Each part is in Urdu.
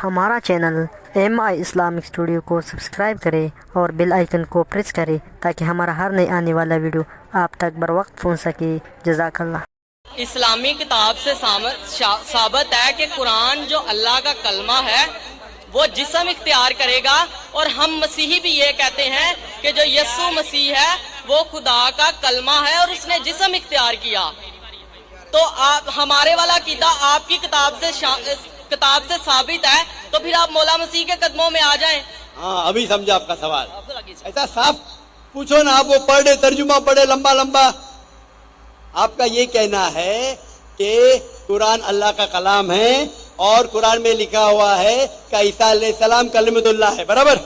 ہمارا چینل MI اسلامک اسٹوڈیو کو سبسکرائب کریں اور بیل آئیکن کو پریس کریں تاکہ ہمارا ہر نئے آنے والا ویڈیو آپ تک بروقت پہنچ سکے۔ جزاک اللہ۔ اسلامی کتاب سے ثابت ہے کہ قرآن جو اللہ کا کلمہ ہے وہ جسم اختیار کرے گا، اور ہم مسیحی بھی یہ کہتے ہیں کہ جو یسوع مسیح ہے وہ خدا کا کلمہ ہے اور اس نے جسم اختیار کیا۔ تو ہمارے والا عقیدہ آپ کی کتاب سے ثابت ہے، تو پھر آپ مولا مسیح کے قدموں میں آ جائیں۔ ہاں ابھی سمجھا آپ کا سوال، ایسا صاف پوچھو نا، آپ وہ پڑھے ترجمہ پڑھے لمبا لمبا۔ آپ کا یہ کہنا ہے کہ قرآن اللہ کا کلام ہے اور قرآن میں لکھا ہوا ہے کہ عیسیٰ علیہ السلام کلمۃ اللہ ہے، برابر؟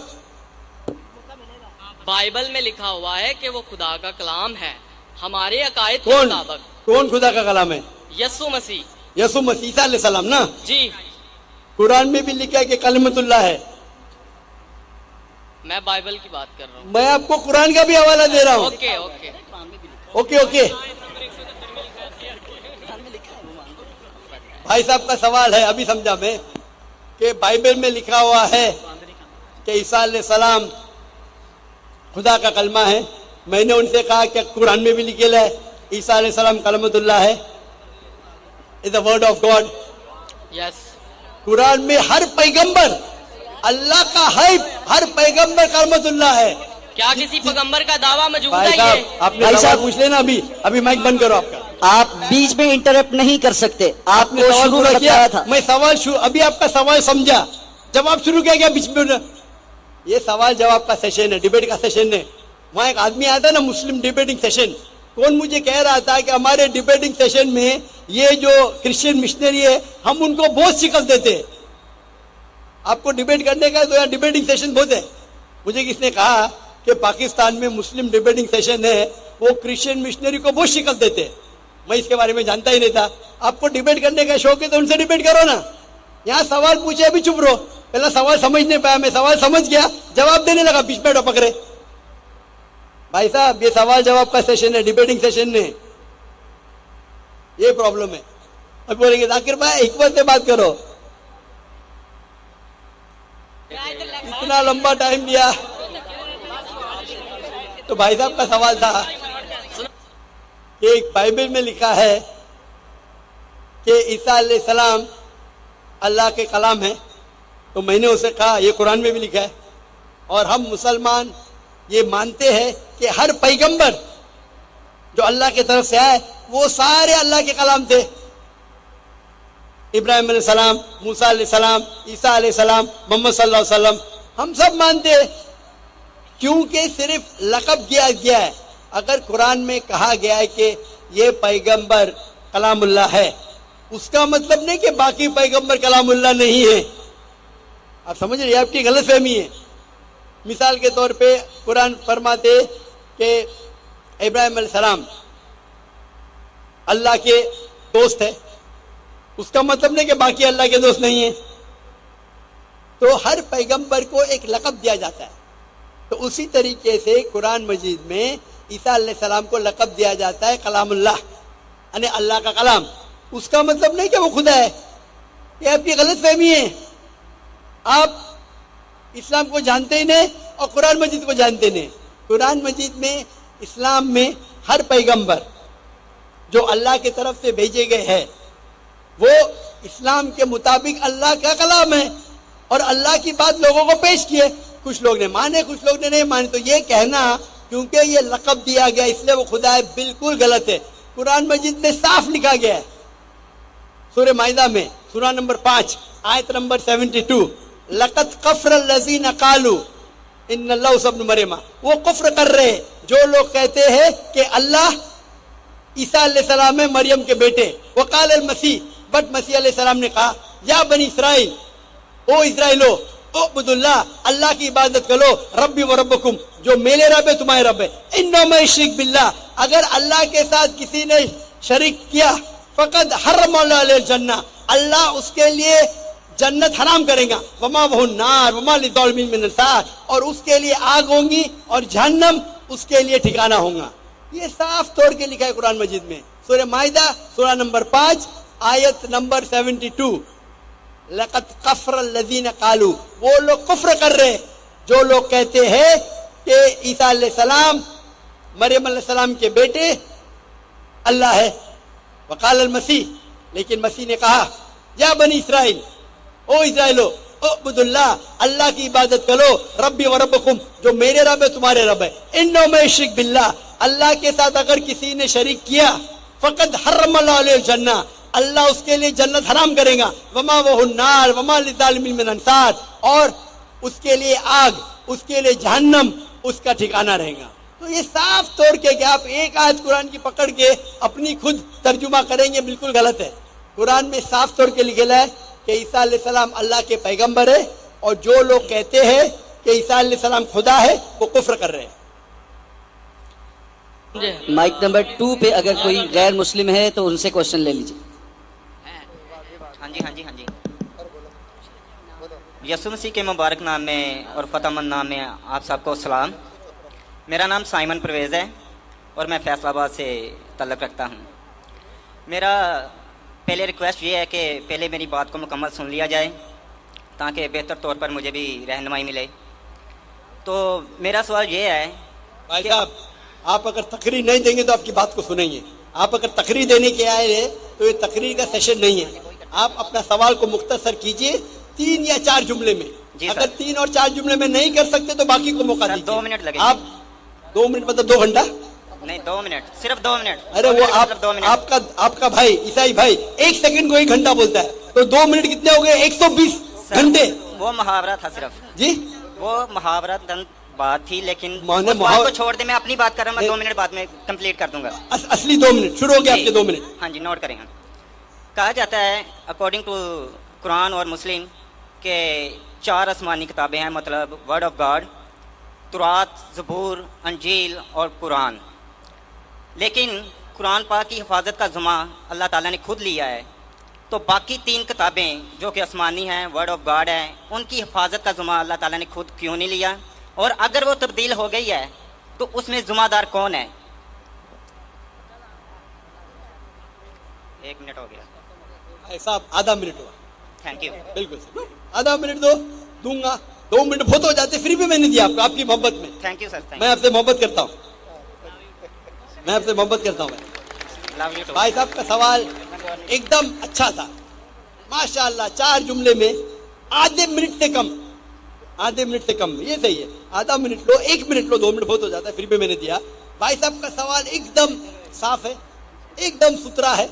بائبل میں لکھا ہوا ہے کہ وہ خدا کا کلام ہے ہمارے عقائد کے کون مطابق۔ کون خدا کا کلام ہے؟ یسوع مسیح۔ یسوع مسیح عیسیٰ علیہ السلام نا؟ جی قرآن میں بھی لکھا ہے کہ کلمۃ اللہ ہے۔ میں بائبل کی بات کر رہا ہوں۔ میں آپ کو قرآن کا بھی حوالہ دے رہا ہوں۔ اوکے اوکے اوکے اوکے بھائی صاحب کا سوال ہے، ابھی سمجھا میں، کہ بائبل میں لکھا ہوا ہے کہ عیسیٰ علیہ السلام خدا کا کلمہ ہے۔ میں نے ان سے کہا کہ قرآن میں بھی لکھا ہے عیسیٰ علیہ السلام کلمۃ اللہ ہے، از the word of God۔ یس۔ قرآن میں ہر پیغمبر اللہ کا ہے، ہر پیغمبر کلمۃ اللہ ہے۔ کیا کسی پیغمبر کا دعویٰ موجود بھائی ہے صاحب یہ؟ آپ نے سوال پوچھ لینا، ابھی مائک بند کرو آپ کا۔ آپ بیچ میں انٹرپٹ نہیں کر سکتے، آپ نے کو سوال شروع پورا میں کیا، بتایا تھا۔ میں سوال ابھی آپ کا سوال سمجھا، جواب شروع کیا گیا بیچ میں۔ یہ سوال جواب کا سیشن ہے، ڈیبیٹ کا سیشن ہے۔ وہاں ایک آدمی آتا ہے نا، مسلم ڈیبیٹنگ سیشن، کون مجھے کہہ رہا تھا کہ ہمارے ڈیبیٹنگ سیشن میں یہ جو کرسچین مشنری ہے ہم ان کو بہت شکست دیتے ہیں۔ آپ کو ڈیبیٹ کرنے کا تو یہاں ڈیبیٹنگ سیشن بہت ہے۔ مجھے کس نے کہا کہ پاکستان میں مسلم ڈیبیٹنگ سیشن ہے، وہ کرسچین مشنری کو بہت شکست دیتے ہیں۔ میں اس کے بارے میں جانتا ہی نہیں تھا۔ آپ کو ڈیبیٹ کرنے کا شوق ہے تو ان سے ڈیبیٹ کرو نا۔ یہاں سوال پوچھے ابھی چپ رہو، پہلا سوال سمجھ نہیں پایا، میں سوال سمجھ گیا، جواب دینے لگا، بیچ میں ٹپک رہے۔ بھائی صاحب یہ سوال جواب کا سیشن ہے، ڈیبیٹنگ سیشن نہیں، یہ پرابلم ہے۔ اب بولیں گے ذاکر بھائی حکمت سے بات کرو، اتنا لمبا ٹائم دیا۔ تو بھائی صاحب کا سوال تھا کہ ایک بائبل میں لکھا ہے کہ عیسیٰ علیہ السلام اللہ کے کلام ہے، تو میں نے اسے کہا یہ قرآن میں بھی لکھا ہے، اور ہم مسلمان یہ مانتے ہیں کہ ہر پیغمبر جو اللہ کی طرف سے آئے وہ سارے اللہ کے کلام تھے۔ ابراہیم علیہ السلام، موسیٰ علیہ السلام، عیسیٰ علیہ السلام، محمد صلی اللہ علیہ وسلم، ہم سب مانتے ہیں، کیونکہ صرف لقب دیا گیا ہے۔ اگر قرآن میں کہا گیا ہے کہ یہ پیغمبر کلام اللہ ہے، اس کا مطلب نہیں کہ باقی پیغمبر کلام اللہ نہیں ہے۔ آپ سمجھ رہے ہیں، آپ کی غلط فہمی ہے۔ مثال کے طور پہ قرآن فرماتے کہ ابراہیم علیہ السلام اللہ کے دوست ہے، اس کا مطلب نہیں کہ باقی اللہ کے دوست نہیں ہیں۔ تو ہر پیغمبر کو ایک لقب دیا جاتا ہے، تو اسی طریقے سے قرآن مجید میں عیسیٰ علیہ السلام کو لقب دیا جاتا ہے کلام اللہ، یعنی اللہ کا کلام۔ اس کا مطلب نہیں کہ وہ خدا ہے، یہ آپ کی غلط فہمی ہے۔ آپ اسلام کو جانتے ہی نہیں اور قرآن مجید کو جانتے نہیں۔ قرآن مجید میں اسلام میں ہر پیغمبر جو اللہ کی طرف سے بھیجے گئے ہیں وہ اسلام کے مطابق اللہ کا کلام ہے، اور اللہ کی بات لوگوں کو پیش کیے۔ کچھ لوگ نے مانے، کچھ لوگ نے نہیں مانے۔ تو یہ کہنا کیونکہ یہ لقب دیا گیا اس لیے وہ خدا ہے، بالکل غلط ہے۔ قرآن مجید میں صاف لکھا گیا ہے، سورہ مائدہ میں سورہ نمبر 5 آیت نمبر 72، لقد کفر الذین قالوا ان اللہ ابن مریم، وہ کفر کر رہے ہیں جو لوگ کہتے ہیں کہ اللہ عیسیٰ علیہ السلام ہے مریم کے بیٹے۔ وقال المسیح، بٹ مسیح علیہ السلام نے کہا یا بنی اسرائیل، او اسرائیلو، اعبد اللہ، اللہ کی عبادت کرو، ربی و ربکم، جو میرے رب ہے تمہارے رب ہے۔ انہ من یشرک باللہ، اگر اللہ کے ساتھ کسی نے شریک کیا، فقد حرم اللہ علیہ الجنہ، اللہ اس کے لیے جنت حرام کرے گا، وما وہ النار وما للظالمین من انصار، اور اس کے لیے آگ ہوں گی اور جہنم اس کے لیے ٹھکانہ ہوگا۔ یہ صاف طور کے لکھا ہے قرآن مجید میں، سورہ مائدہ سورہ نمبر 5 آیت نمبر 72، لقد کفر الذین قالوا، وہ لوگ کفر کر رہے جو لوگ کہتے ہیں کہ عیسیٰ علیہ السلام مریم علیہ السلام کے بیٹے اللہ ہے. وقال المسیح، لیکن مسیح نے کہا یا بنی اسرائیل، او اسرائیلو، اعبد اللہ، اللہ کی عبادت کرو، ربی و ربکم، جو میرے رب ہے تمہارے رب ہے. انہ من یشرک باللہ، اللہ کے ساتھ اگر کسی نے شریک کیا، فقد حرم اللہ علیہ الجنہ، اللہ اس کے لیے جنت حرام کرے گا. وما وہ النار وما للظالمین من انصار، اور اس کے لیے آگ، اس کے لیے جہنم اس کا ٹھکانہ رہے گا. تو یہ صاف طور کے کہ آپ ایک آیت قرآن کی پکڑ کے اپنی خود ترجمہ کریں گے، بالکل غلط ہے. قرآن میں صاف طور کے لکھا ہے کہ عیسیٰ علیہ السلام اللہ کے پیغمبر ہے، اور جو لوگ کہتے ہیں کہ عیسیٰ علیہ السلام خدا ہے وہ کفر کر رہے ہیں. مائک نمبر 2 پہ اگر کوئی غیر مسلم ہے تو ان سے کوشچن لے لیجیے. ہاں جی. یسوع مسیح کے مبارک نام میں اور فتح مند نام میں آپ سب کو سلام. میرا نام سائمن پرویز ہے اور میں فیصل آباد سے تعلق رکھتا ہوں. میرا پہلے ریکویسٹ یہ ہے کہ پہلے میری بات کو مکمل سن لیا جائے تاکہ بہتر طور پر مجھے بھی رہنمائی ملے. تو میرا سوال یہ ہے بھائی صاحب، آپ اگر تقریر نہیں دیں گے تو آپ کی بات کو سنیں گے. آپ اگر تقریر دینے کے آئے ہیں تو یہ تقریر کا سیشن نہیں ہے. آپ اپنا سوال کو مختصر کیجئے 3 یا 4 جملے میں. اگر 3 اور 4 جملے میں نہیں کر سکتے تو باقی کو موقع دیجیے. 2 منٹ لگیں گے. آپ 2 منٹ مطلب 2 گھنٹہ؟ نہیں 2 منٹ، صرف 2 منٹ. ارے وہ آپ کا بھائی عیسائی بھائی 1 سیکنڈ کو 1 گھنٹہ بولتا ہے، تو 2 منٹ کتنے ہو گئے؟ 120 گھنٹے. وہ محاورہ تھا صرف جی، وہ محاورہ بات تھی، لیکن میں بات کو چھوڑ دیں. میں اپنی بات کر رہا ہوں، میں 2 منٹ بعد میں کمپلیٹ کر دوں گا. اصلی 2 منٹ شروع ہو گیا آپ کے 2 منٹ. ہاں جی، نوٹ کریں گے. کہا جاتا ہے اکارڈنگ ٹو قرآن اور مسلم کہ 4 آسمانی کتابیں ہیں، مطلب ورڈ آف گاڈ، تورات، زبور، انجیل اور قرآن. لیکن قرآن پاک کی حفاظت کا ذمہ اللہ تعالیٰ نے خود لیا ہے. تو باقی 3 کتابیں جو کہ آسمانی ہیں، ورڈ آف گاڈ ہیں، ان کی حفاظت کا ذمہ اللہ تعالیٰ نے خود کیوں نہیں لیا؟ اور اگر وہ تبدیل ہو گئی ہے تو اس میں ذمہ دار کون ہے؟ 1 منٹ ہو گیا صاحب، آدھا منٹ ہوا. Thank you. بالکل آدھا منٹ دوں گا. 2 منٹ بہت ہو جاتے، فری بھی میں نے دیا آپ کو، آپ کی محبت میں. Thank you sir. میں آپ سے محبت کرتا ہوں. بھائی صاحب کا سوال ایک دم اچھا تھا ماشاءاللہ. 4 جملے میں آدھے منٹ سے کم یہ صحیح ہے. آدھا منٹ لو، 1 منٹ لو، 2 منٹ بہت ہو جاتا ہے، پھر بھی میں نے دیا. بھائی صاحب کا سوال ایک دم صاف ہے، ایک دم ستھرا ہے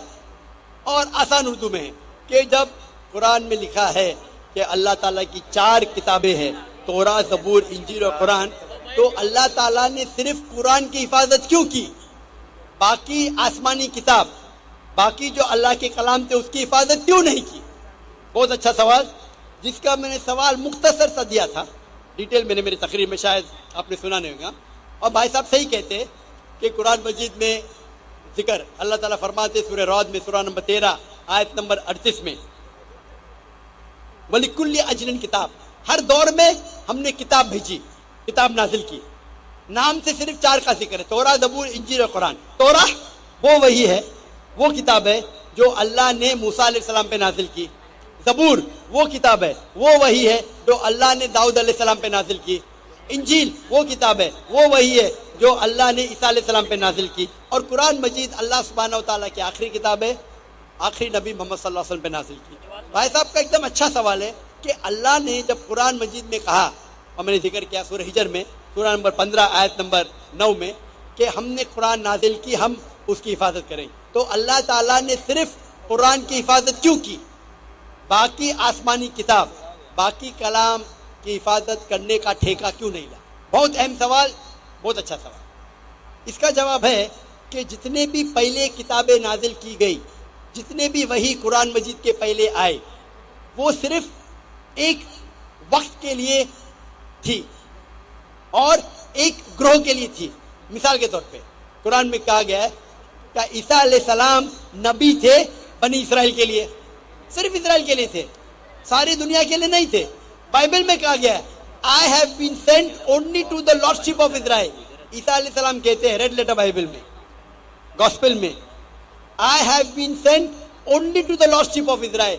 اور آسان اردو میں ہے کہ جب قرآن میں لکھا ہے کہ اللہ تعالیٰ کی 4 کتابیں ہیں، تورات، زبور، انجیل اور قرآن، تو اللہ تعالیٰ نے صرف قرآن کی حفاظت کیوں کی؟ باقی آسمانی کتاب، باقی جو اللہ کے کلام تھے اس کی حفاظت کیوں نہیں کی؟ بہت اچھا سوال، جس کا میں نے سوال مختصر سا دیا تھا. ڈیٹیل میں نے میری تقریر میں شاید آپ نے سنا نہیں ہوگا. اور بھائی صاحب صحیح کہتے کہ قرآن مجید میں ذکر اللہ تعالیٰ فرماتے سورہ رعد میں، سورہ نمبر 13 آیت نمبر 38 میں، وَلِكُلِّ أَجْلٍ کتاب، ہر دور میں ہم نے کتاب بھیجی، کتاب نازل کی. نام سے صرف 4 کا ذکر ہے، تورات، زبور، انجیل اور قرآن. تورات وہ وہی ہے، وہ کتاب ہے جو اللہ نے موسیٰ علیہ السلام پہ نازل کی. زبور وہ کتاب ہے، وہ وہی ہے جو اللہ نے داؤد علیہ السلام پہ نازل کی. انجیل وہ کتاب ہے، وہ وہی ہے جو اللہ نے عیسیٰ علیہ السلام پہ نازل کی. اور قرآن مجید اللہ سبحانہ و تعالیٰ کی آخری کتاب ہے، آخری نبی محمد صلی اللہ علیہ وسلم پہ نازل کی. بھائی صاحب کا ایک دم اچھا سوال ہے کہ اللہ نے جب قرآن مجید میں کہا، اور میں نے ذکر کیا سورہ ہجر میں، سورہ نمبر 15 آیت نمبر 9 میں، کہ ہم نے قرآن نازل کی، ہم اس کی حفاظت کریں، تو اللہ تعالیٰ نے صرف قرآن کی حفاظت کیوں کی؟ باقی آسمانی کتاب، باقی کلام کی حفاظت کرنے کا ٹھیکہ کیوں نہیں لا؟ بہت اہم سوال، بہت اچھا سوال. اس کا جواب ہے کہ جتنے بھی پہلے کتابیں نازل کی گئی، جتنے بھی وہی قرآن مجید کے پہلے آئے، وہ صرف ایک وقت کے لیے تھی اور ایک گروہ کے لیے تھی. مثال کے طور پہ قرآن میں کہا گیا ہے کہ عیسیٰ علیہ السلام نبی تھے بنی اسرائیل کے لیے، صرف اسرائیل کے لیے تھے، ساری دنیا کے لیے نہیں تھے. بائبل میں کہا گیا ہے I have been sent only to the lordship of Israel. عیسیٰ علیہ السلام کہتے ہیں ریڈ لیٹر بائبل میں، گاسپل میں، I have been sent only to the lost sheep of Israel.